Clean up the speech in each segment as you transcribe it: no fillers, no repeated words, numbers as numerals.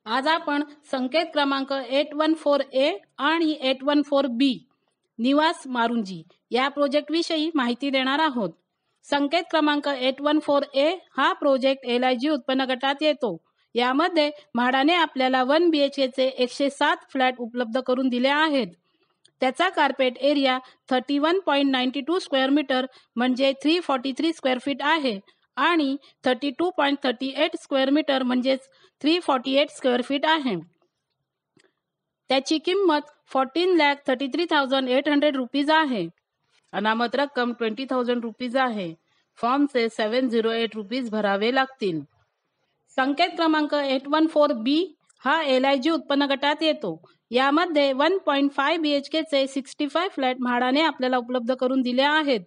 आज आपण संकेत क्रमांक 814A आणि 814B निवास मारुंजी या प्रोजेक्ट विषयी माहिती देणार आहोत। संकेत क्रमांक 814A हा प्रोजेक्ट LIG उत्पन्न गटात येतो। यामध्ये म्हाडाने आपल्याला 1 BHK चे 107 फ्लॅट उपलब्ध करून दिले आहेत। त्याचा कार्पेट एरिया 31.92 स्क्वेअर मीटर म्हणजे 343 स्क्वेअर फीट आहे आणि 32.38 स्क्वेअर मीटर म्हणजे 348 स्क्वेअर फीट आहे। त्याची किंमत 14,33,800 रुपीज आहे। अनामत रक्कम 20,000 रुपीज आहे। फॉर्मचे 708 रुपीज भरावे लागतील। संकेत क्रमांक 814B हा LIG उत्पन्न गटात येतो। यामध्ये 1.5 BHK चे 65 फ्लॅट म्हाडाने आपल्याला उपलब्ध करून दिले आहेत।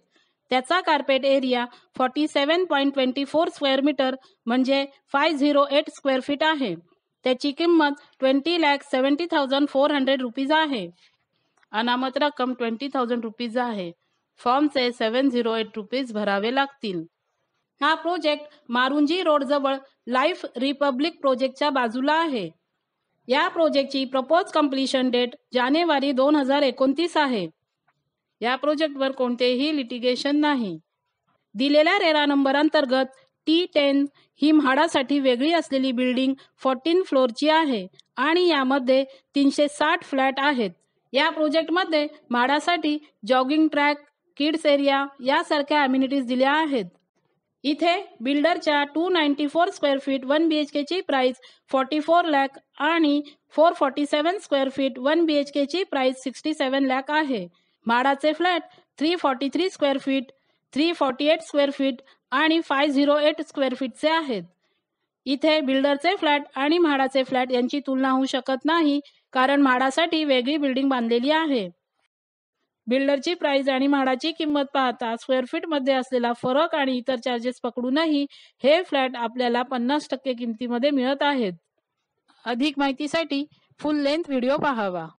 त्याचा कार्पेट एरिया 47.24 स्क्वेअर मीटर म्हणजे 508 स्क्वेअर फीट आहे। त्याची किंमत 20,70,400 रुपीज आहे। अनामत रक्कम 20,000 रुपीज आहे। फॉर्मचे 708 रुपीज भरावे लागतील। हा प्रोजेक्ट मारुंजी रोड जवळ लाईफ रिपब्लिक प्रोजेक्टच्या बाजूला आहे। या प्रोजेक्टची प्रपोज कंप्लीशन डेट जानेवारी 2029 आहे। या प्रोजेक्टवर कोणतेही लिटिगेशन नाही। दिलेल्या रेरा नंबर अंतर्गत T10 ही म्हाडासाठी वेगळी असलेली बिल्डिंग 14 फ्लोअरची आहे आणि यामध्ये 360 फ्लॅट आहेत। या प्रोजेक्टमध्ये म्हाडासाठी जॉगिंग ट्रॅक, किड्स एरिया यासारख्या अम्युनिटीज दिल्या आहेत। इथे बिल्डरच्या 294 स्क्वेअर फीट 1 BHK ची प्राइस 44 लाख आणि 447 स्क्वेअर फीट 1 BHK ची प्राइस 67 लाख आहे। म्हाडाचे flat 343 square feet, 348 square feet आणि 508 स्क्वेअर फीटचे आहेत। इथे बिल्डरचे फ्लॅट आणि म्हाडाचे फ्लॅट यांची तुलना होऊ शकत नाही, कारण म्हाडासाठी वेगळी बिल्डिंग बांधलेली आहे। बिल्डरची प्राइस आणि म्हाडाची किंमत पाहता स्क्वेअर फीट मध्ये असलेला फरक आणि इतर चार्जेस पकडूनही हे फ्लॅट आपल्याला 50% किमतीमध्ये मिळत आहेत। अधिक माहितीसाठी फुल लेंथ व्हिडिओ पाहावा।